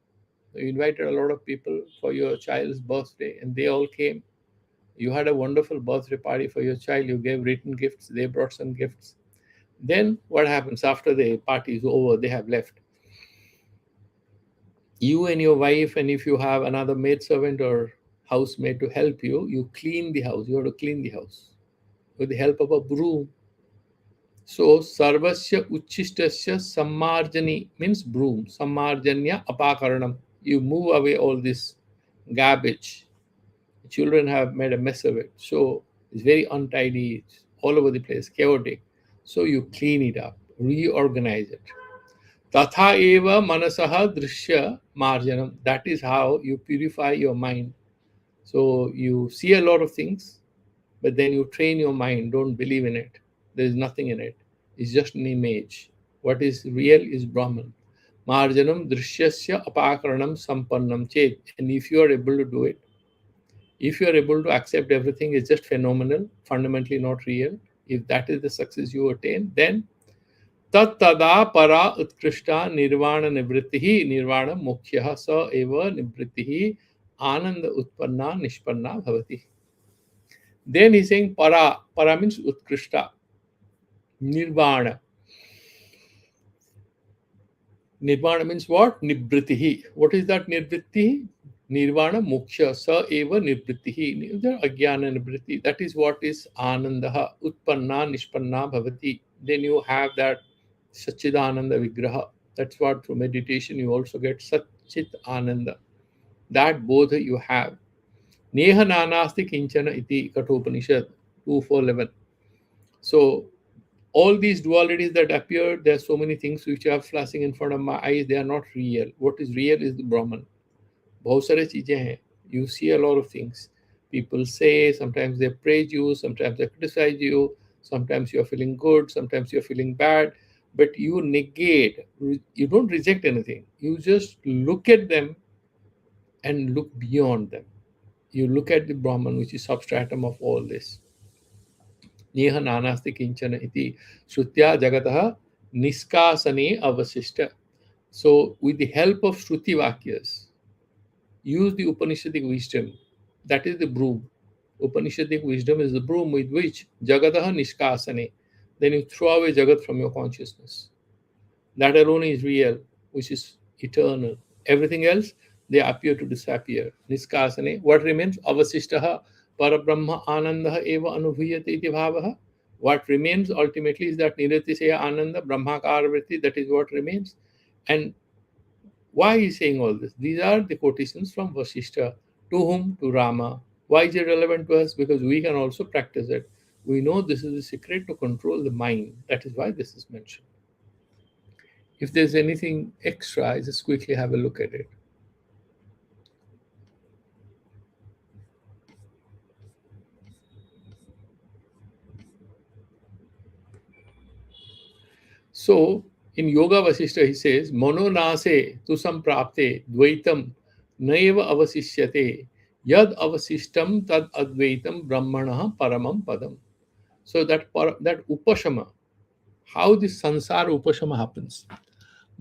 [SPEAKER 1] You invited a lot of people for your child's birthday, and they all came. You had a wonderful birthday party for your child. You gave written gifts. They brought some gifts. Then what happens after the party is over? They have left. You and your wife, and if you have another maidservant or housemaid to help you, you clean the house. You have to clean the house with the help of a broom. So, sarvasya uchistasya sammarjani means broom. Sammarjanya apakaranam. You move away all this garbage. Children have made a mess of it. So, it's very untidy, it's all over the place, chaotic. So, you clean it up, reorganize it. Tatha eva manasaha drishya marjanam. That is how you purify your mind. So, you see a lot of things, but then you train your mind, don't believe in it. There is nothing in it. It's just an image. What is real is Brahman. Marjanam drishyasya apakaranam sampannam chet. And if you are able to do it, if you are able to accept everything is just phenomenal, fundamentally not real, if that is the success you attain, then tat tada para utkrishta nirvana nivrittihi nirvana moksha sa eva nivrittihi ananda utpanna nishpanna bhavati. Then he's saying para means utkrishta, nirvana. Nirvana means what? Nibritihi. What is that nivrittihi? Nirvana moksha sa eva nivrittihi. Ajnana nibritti. That is what is anandaha. Utpanna nishpanna bhavati. Then you have that Satchidananda Vigraha. That's what through meditation you also get Satchit Ananda. That both you have. Neha nanasti kinchana iti Kathopanishad 2:4-11. So all these dualities that appear, there are so many things which are flashing in front of my eyes, they are not real. What is real is the Brahman. बहुत सारे चीजें हैं. You see a lot of things. People say, sometimes they praise you, sometimes they criticize you, sometimes you're feeling good, sometimes you're feeling bad, but you negate, you don't reject anything. You just look at them and look beyond them. You look at the Brahman, which is substratum of all this. नेह नानास्ति किंचन इति श्रुत्या जगतः निष्कासने avasishta. So with the help of Shruti Vakyas, use the Upanishadic wisdom. That is the broom. Upanishadic wisdom is the broom with which Jagataha Nishkasane. Then you throw away Jagat from your consciousness. That alone is real, which is eternal. Everything else, they appear to disappear. Niskasane. What remains? Avasishtaha Parabrahma Anandaha Eva Anubhuyate iti bhavaha. What remains ultimately is that Niratiseya Ananda Brahmakara Vritti, that is what remains. And why is saying all this? These are the quotations from Vasishta. To whom? To Rama. Why is it relevant to us? Because we can also practice it. We know this is the secret to control the mind. That is why this is mentioned. If there's anything extra, I just quickly have a look at it. So, in Yoga Vasishta, he says, Mano nase tu samprapte dvaitam naiva avasishyate yad avasishtam tad advaitam brahmana paramam padam. So that upashama, how this sansara upashama happens.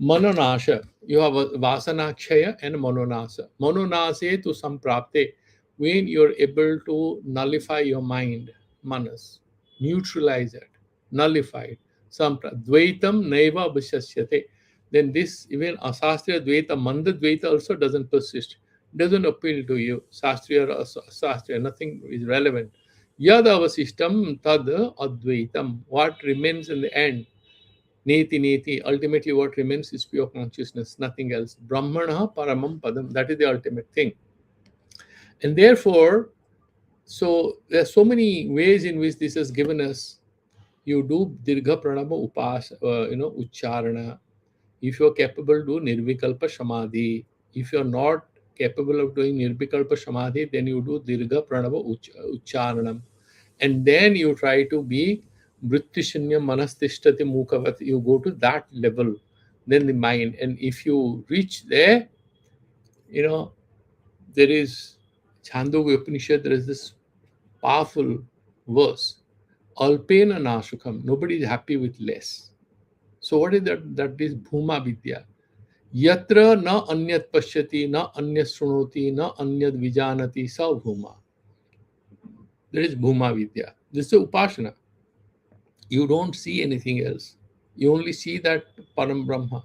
[SPEAKER 1] Manonasha, you have a vasanakshaya and manonasa. Manonase to samprapte, when you're able to nullify your mind, manas, neutralize it, nullify it. Dvaitam naiva abhishasyate. Then this, even asastriya dvaita, manda dvaita also doesn't persist, doesn't appeal to you. Sastriya or asastriya, nothing is relevant. Yad avasishtam tad advaitam. What remains in the end? Neti neti. Ultimately, what remains is pure consciousness, nothing else. Brahmana paramam padam. That is the ultimate thing. And therefore, so there are so many ways in which this has given us. You do dirgha pranama upas, ucharana. If you are capable, do nirvikalpa samadhi. If you are not capable of doing nirvikalpa samadhi, then you do dirgha pranava ucharanam. And then you try to be vrittishanya manastishtati mukavat. You go to that level, then the mind. And if you reach there, there is Chandogya Upanishad, there is this powerful verse, Alpena Nashukam. Nobody is happy with less. So what is that? That is Bhuma Vidya. Yatra na anyat pashyati, na anyat shrunoti, na anyat vijanati, sa Bhuma. There is Bhuma Vidya. This is Upasana. You don't see anything else. You only see that Param Brahma.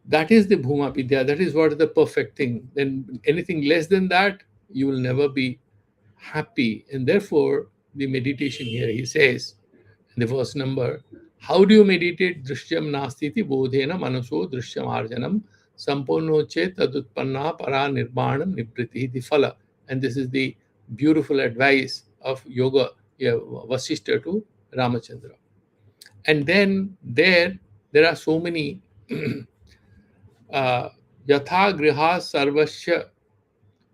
[SPEAKER 1] That is the Bhuma Vidya. That is what is the perfect thing. Then anything less than that, you will never be happy. And therefore, the meditation here, he says, in the first number, how do you meditate? Drishyam nastiti bodhena manaso drishyam arjanam sampono chet tadutpanna para nirmanam nibriti the phala. And this is the beautiful advice of yoga, Vasishta to Ramachandra. And then there are so many yatha griha sarvasya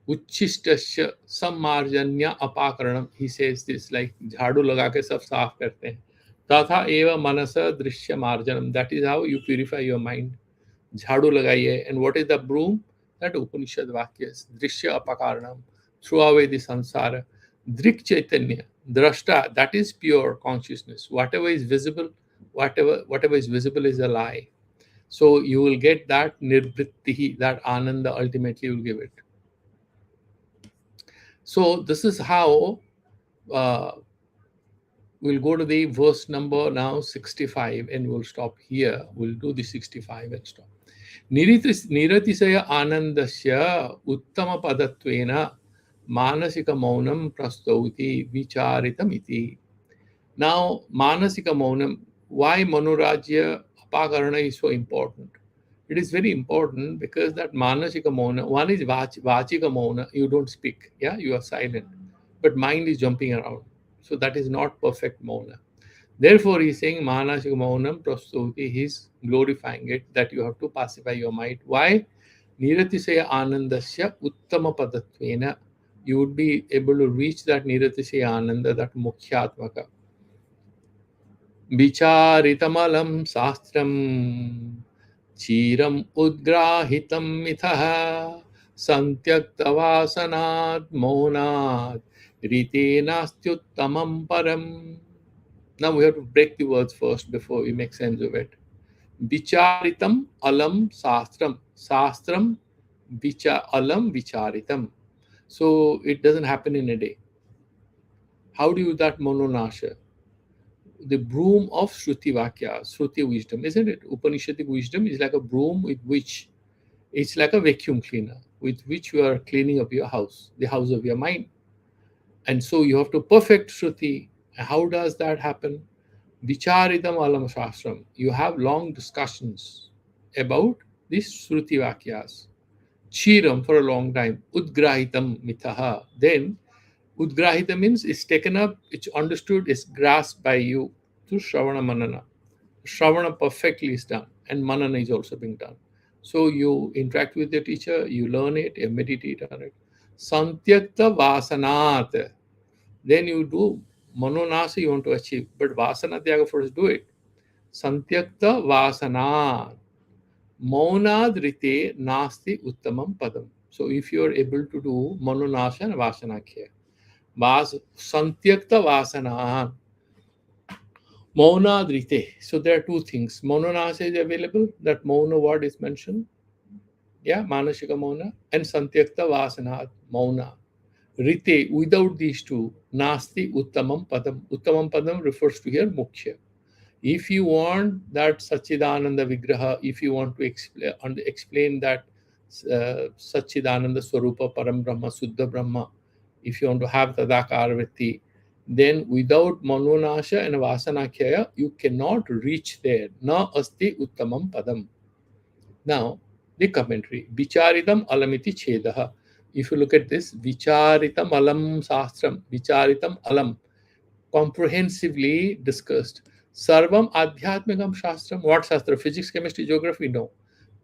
[SPEAKER 1] uchishtasya sammarjanya apakaranam. He says this like jhadu laga ke sab saaf karte hain. Tatha eva manasa drishya marjanam. That is how you purify your mind. Jhadu lagaiye. And what is the broom? That Upanishad Vakyas. Drishya apakaranam. Throw away the sansara. Drik chaitanya. Drashta. That is pure consciousness. Whatever is visible, whatever is visible is a lie. So you will get that nirbrittihi, that ananda ultimately will give it. So this is how we'll go to the verse number now 65 and we'll stop here. We'll do the 65 and stop. Niratisaya anandasya uttama padatvena manasika maunam prastauti vicharitam iti. Now, manasika maunam, why Manurajya Apakarana is so important? It is very important because that manasika mauna, one is vachika mauna, you don't speak, yeah, you are silent, but mind is jumping around. So that is not perfect mauna. Therefore, he's saying manasika maunam prastuti, he's glorifying it, that you have to pacify your mind. Why? Niratisaya anandasya uttama padatvena. You would be able to reach that niratisaya ananda, that mukhyatmaka. विचारितमलं शास्त्रं चीरम् उद्ग्राहितं मिथः सन्त्यक्तवासनात् मौनात् रीतेनास्त्युत्तमं परम्. Now we have to break the words first before we make sense of it. Vicharitam alam shastram. Shastram alam vicharitam. So it doesn't happen in a day. How do you do that mononasha? The broom of Shruti Vakya, Shruti wisdom, isn't it? Upanishadic wisdom is like a broom with which it's like a vacuum cleaner with which you are cleaning up your house, the house of your mind. And so you have to perfect Shruti. How does that happen? Vicharidam alam shastram. You have long discussions about these Shruti Vakyas. Chiram for a long time. Udgrahitam mitaha. Then Udgrahita means it's taken up, it's understood, it's grasped by you through Shravana Manana. Shravana perfectly is done, and Manana is also being done. So you interact with the teacher, you learn it, you meditate on it. Santyakta Vasanat. Then you do Manonasa you want to achieve, but Vasana Tyaga first do it. Santyakta Vasanat. Maunad Rite Nasti Uttamam Padam. So if you are able to do Manonasa and Vasanakya. Santyakta Vasana, Mauna Drite. So there are two things. Mononasa is available, that Mauna word is mentioned. Yeah, Manashika Mauna. And Santyakta Vasana, Mauna. Rite, without these two, Nasti Uttamam Padam. Uttamam Padam refers to here Mukhya. If you want that Sachidananda Vigraha, if you want to explain that Sachidananda Swarupa Param Brahma, Suddha Brahma, if you want to have Tadakara Vritti, then without Manonasha and Vasanakya, you cannot reach there. Na asti uttamam padam. Now, the commentary. Vicharitam alamiti chedaha. If you look at this, Vicharitam alam sastram, Vicharitam alam, comprehensively discussed. Sarvam Adhyatmikam Shastram. What Shastra? Physics, chemistry, geography? No.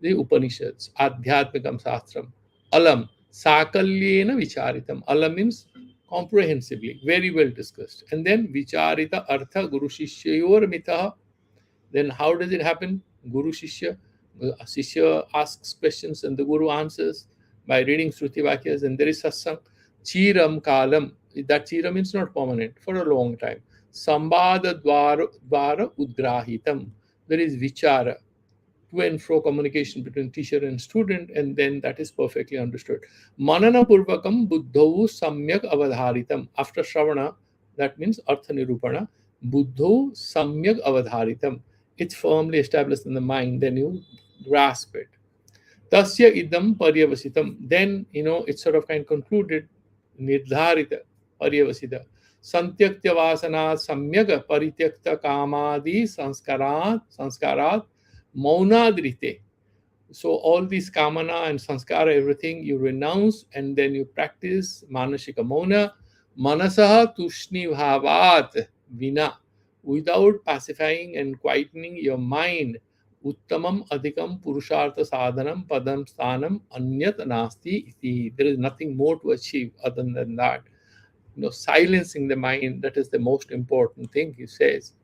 [SPEAKER 1] The Upanishads. Adhyatmikam Shastram. Alam. Sakalyena Vicharitam. Alam means comprehensively, very well discussed. And then Vicharita Artha Guru Shishyayor Mitaha. Then how does it happen? Guru Shishya. Shishya asks questions and the Guru answers by reading Shruti Vakyas, and there is Satsang. Chiram Kalam. That Chira means not permanent, for a long time. Sambada Dvara Udgrahitam. There is Vichara, to and fro communication between teacher and student, and then that is perfectly understood. Manana Purvakam Buddhau Samyak Avadharitam. After Shravana, that means Artha Nirupana. Buddhau Samyak Avadharitam. It's firmly established in the mind, then you grasp it. Tasya idam paryavasitam. Then, it's sort of kind of concluded, nirdharita, paryavasita. Santyakta vasana samyaga parityakta kamadi sanskarat maunadrite. So all these kamana and sanskara, everything you renounce, and then you practice manashika mauna, manasaha tushni bhavat vina, without pacifying and quietening your mind. Uttamam adhikam purushartha sadhanam padam sthanam anyat nasti iti. There is nothing more to achieve other than that. Silencing the mind, that is the most important thing, he says.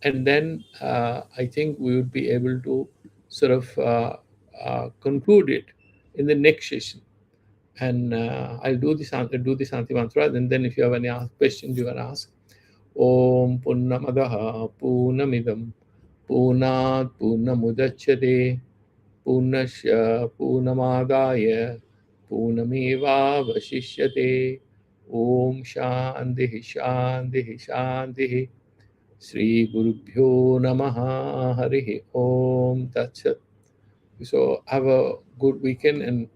[SPEAKER 1] And then I think we would be able to sort of conclude it in the next session. And I'll do the Santi mantra, and then if you have any questions, you can ask. Om Purnamadaha Purnamidam Purnat Purnamudachyate Purnasya Purnamadaya Purnameva Vashishyate. Om Shanti Shanti Shanti. Sri Gurubhyo Namaha Harihi Om Tat. So have a good weekend, and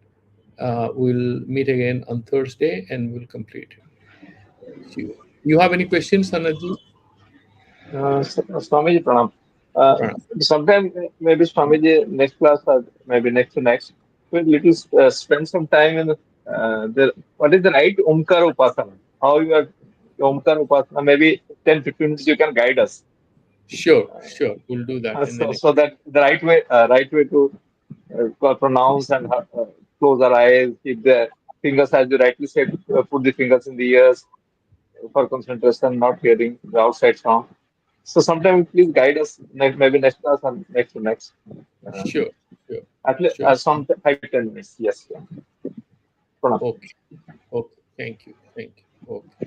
[SPEAKER 1] we'll meet again on Thursday and we'll complete. See you. You have any questions, Sanadji?
[SPEAKER 2] Swamiji Pranam.
[SPEAKER 1] Pranam.
[SPEAKER 2] Sometime maybe Swamiji next class or maybe next to next, we'll little spend some time in the what is the right Omkara Upasana? How you are Omkara Upasana? Maybe 10-15 minutes you can guide us.
[SPEAKER 1] Sure, sure. We'll do that in the
[SPEAKER 2] So
[SPEAKER 1] next.
[SPEAKER 2] so that the right way to pronounce and close our eyes, keep the fingers as you rightly said, put the fingers in the ears for concentration, not hearing the outside sound. So sometime please guide us maybe next class and next to next. Uh,
[SPEAKER 1] Sure, sure,
[SPEAKER 2] at least
[SPEAKER 1] sure.
[SPEAKER 2] some 5-10 minutes. Yes. Yeah. Pranam.
[SPEAKER 1] Okay, okay. Thank you, thank you. Okay.